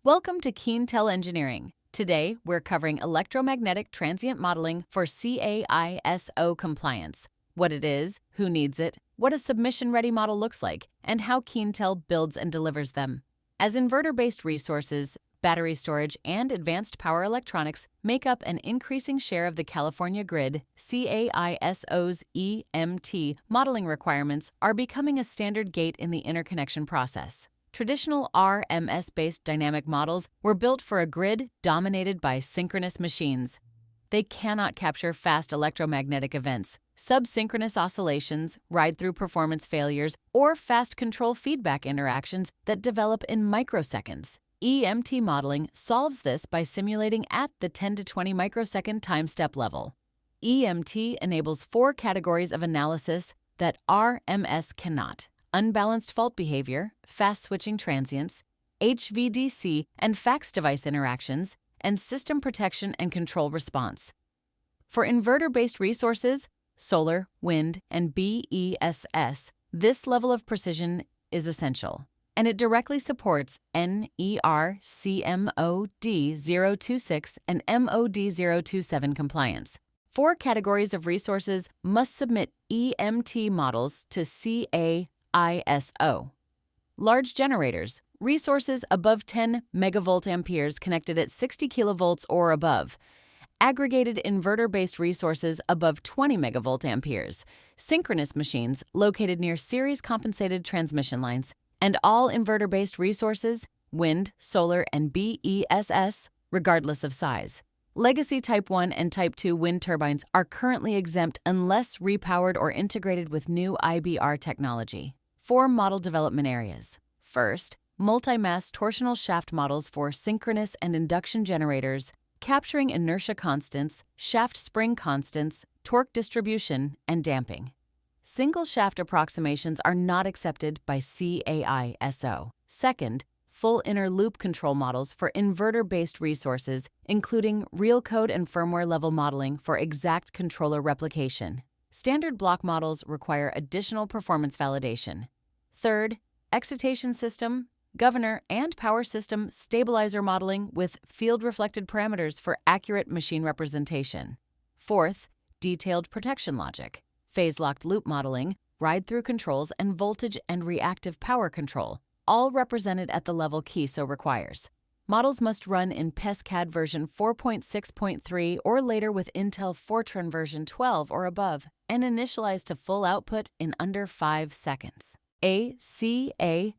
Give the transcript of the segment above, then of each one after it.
Welcome to Keentel Engineering. Today, we're covering electromagnetic transient modeling for CAISO compliance, what it is, who needs it, what a submission-ready model looks like, and how Keentel builds and delivers them. As inverter-based resources, battery storage, and advanced power electronics make up an increasing share of the California grid, CAISO's EMT modeling requirements are becoming a standard gate in the interconnection process. Traditional RMS-based dynamic models were built for a grid dominated by synchronous machines. They cannot capture fast electromagnetic events, subsynchronous oscillations, ride-through performance failures, or fast control feedback interactions that develop in microseconds. EMT modeling solves this by simulating at the 10 to 20 microsecond time step level. EMT enables 4 categories of analysis that RMS cannot: unbalanced fault behavior, fast-switching transients, HVDC and fax device interactions, and system protection and control response. For inverter-based resources, solar, wind, and BESS, this level of precision is essential, and it directly supports NER CMOD 026 and MOD 027 compliance. 4 categories of resources must submit EMT models to CAISO. Large generators, resources above 10 megavolt amperes connected at 60 kilovolts or above. Aggregated inverter-based resources above 20 megavolt amperes. Synchronous machines located near series-compensated transmission lines. And all inverter-based resources, wind, solar, and BESS, regardless of size. Legacy Type 1 and Type 2 wind turbines are currently exempt unless repowered or integrated with new IBR technology. 4 model development areas. First, multi-mass torsional shaft models for synchronous and induction generators, capturing inertia constants, shaft spring constants, torque distribution, and damping. Single shaft approximations are not accepted by CAISO. Second, full inner loop control models for inverter-based resources, including real code and firmware level modeling for exact controller replication. Standard block models require additional performance validation. Third, excitation system, governor, and power system stabilizer modeling with field-reflected parameters for accurate machine representation. Fourth, detailed protection logic, phase-locked loop modeling, ride-through controls, and voltage and reactive power control, all represented at the level CAISO requires. Models must run in PSCAD version 4.6.3 or later with Intel Fortran version 12 or above, and initialize to full output in under 5 seconds. CAISO.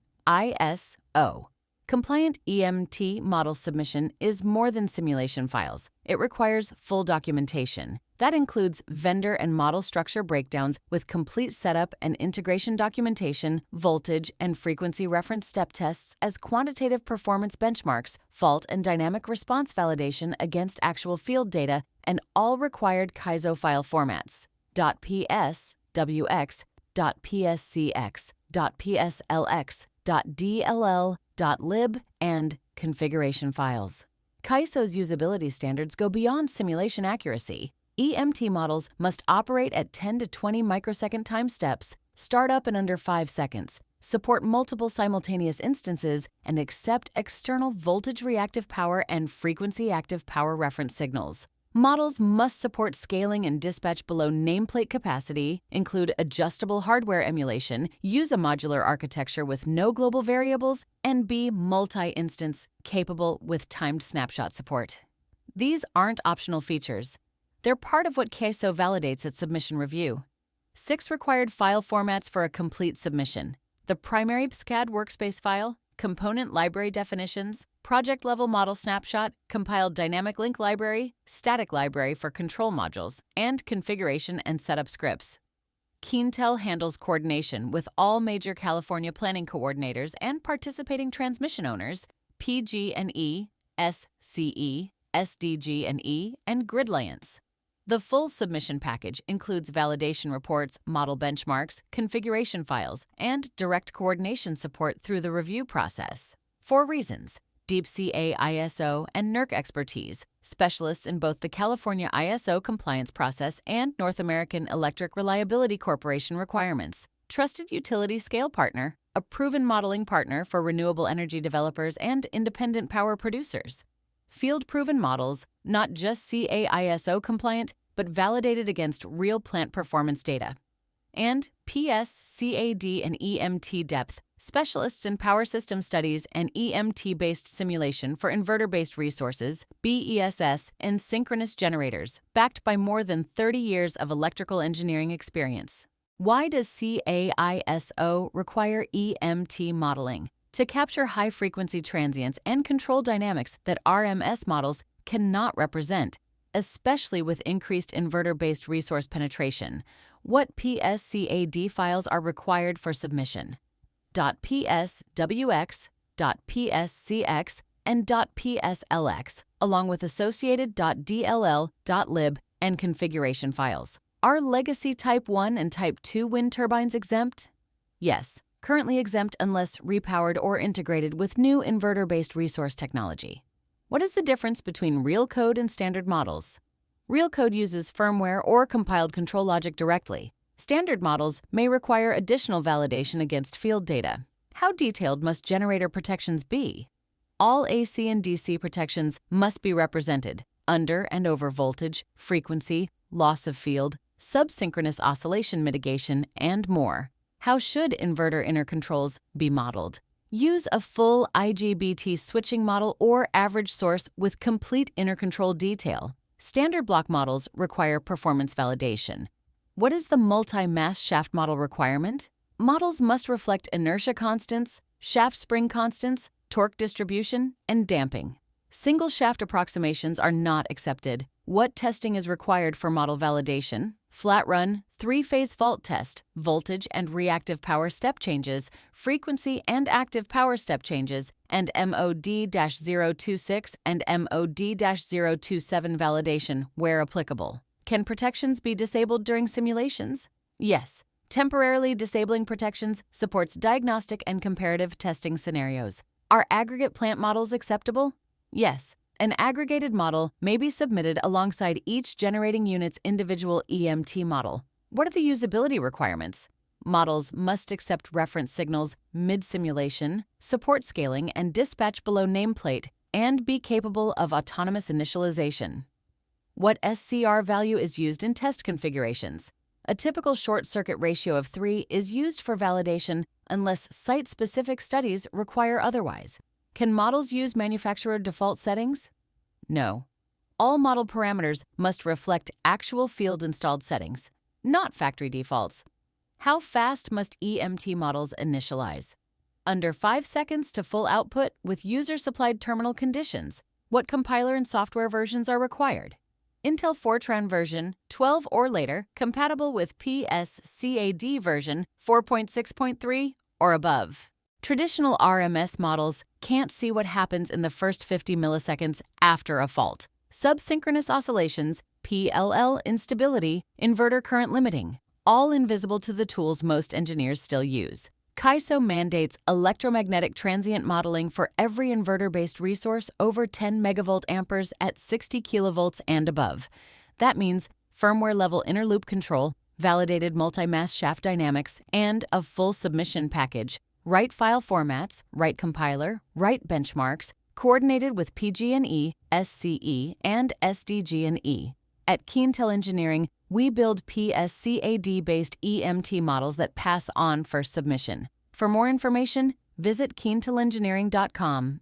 Compliant EMT model submission is more than simulation files. It requires full documentation. That includes vendor and model structure breakdowns with complete setup and integration documentation, voltage and frequency reference step tests as quantitative performance benchmarks, fault and dynamic response validation against actual field data, and all required CAISO file formats: .ps, .wx, .pscx, .pslx, .dll, .lib, and configuration files. CAISO's usability standards go beyond simulation accuracy. EMT models must operate at 10 to 20 microsecond time steps, start up in under 5 seconds, support multiple simultaneous instances, and accept external voltage reactive power and frequency active power reference signals. Models must support scaling and dispatch below nameplate capacity, include adjustable hardware emulation, use a modular architecture with no global variables, and be multi-instance capable with timed snapshot support. These aren't optional features. They're part of what CAISO validates at submission review. 6 required file formats for a complete submission: the primary PSCAD workspace file, component library definitions, project-level model snapshot, compiled dynamic link library, static library for control modules, and configuration and setup scripts. Keentel handles coordination with all major California planning coordinators and participating transmission owners, PG&E, SCE, SDG&E, and Gridliance. The full submission package includes validation reports, model benchmarks, configuration files, and direct coordination support through the review process. 4 reasons: deep CAISO and NERC expertise, specialists in both the California ISO compliance process and North American Electric Reliability Corporation requirements, trusted utility scale partner, a proven modeling partner for renewable energy developers and independent power producers. Field-proven models, not just CAISO compliant, but validated against real plant performance data. And PSCAD and EMT depth, specialists in power system studies and EMT-based simulation for inverter-based resources, BESS, and synchronous generators, backed by more than 30 years of electrical engineering experience. Why does CAISO require EMT modeling? To capture high-frequency transients and control dynamics that RMS models cannot represent, especially with increased inverter-based resource penetration. What PSCAD files are required for submission? .pswx, .pscx, and .pslx, along with associated .dll, .lib, and configuration files. Are legacy Type 1 and Type 2 wind turbines exempt? Yes, currently exempt unless repowered or integrated with new inverter-based resource technology. What is the difference between real code and standard models? Real code uses firmware or compiled control logic directly. Standard models may require additional validation against field data. How detailed must generator protections be? All AC and DC protections must be represented: under and over voltage, frequency, loss of field, subsynchronous oscillation mitigation, and more. How should inverter intercontrols be modeled? Use a full IGBT switching model or average source with complete intercontrol detail. Standard block models require performance validation. What is the multi-mass shaft model requirement? Models must reflect inertia constants, shaft spring constants, torque distribution, and damping. Single shaft approximations are not accepted. What testing is required for model validation? Flat run, three-phase fault test, voltage and reactive power step changes, frequency and active power step changes, and MOD-026 and MOD-027 validation where applicable. Can protections be disabled during simulations? Yes. Temporarily disabling protections supports diagnostic and comparative testing scenarios. Are aggregate plant models acceptable? Yes. An aggregated model may be submitted alongside each generating unit's individual EMT model. What are the usability requirements? Models must accept reference signals mid-simulation, support scaling and dispatch below nameplate, and be capable of autonomous initialization. What SCR value is used in test configurations? A typical short-circuit ratio of 3 is used for validation unless site-specific studies require otherwise. Can models use manufacturer default settings? No. All model parameters must reflect actual field-installed settings, not factory defaults. How fast must EMT models initialize? Under 5 seconds to full output with user-supplied terminal conditions. What compiler and software versions are required? Intel Fortran version 12 or later, compatible with PSCAD version 4.6.3 or above. Traditional RMS models can't see what happens in the first 50 milliseconds after a fault. Subsynchronous oscillations, PLL instability, inverter current limiting, all invisible to the tools most engineers still use. CAISO mandates electromagnetic transient modeling for every inverter-based resource over 10 megavolt amperes at 60 kilovolts and above. That means firmware-level inner-loop control, validated multi-mass shaft dynamics, and a full submission package. Right file formats, right compiler, right benchmarks, coordinated with PG&E, SCE, and SDG&E. At Keentel Engineering, we build PSCAD-based EMT models that pass on for submission. For more information, visit keentelengineering.com.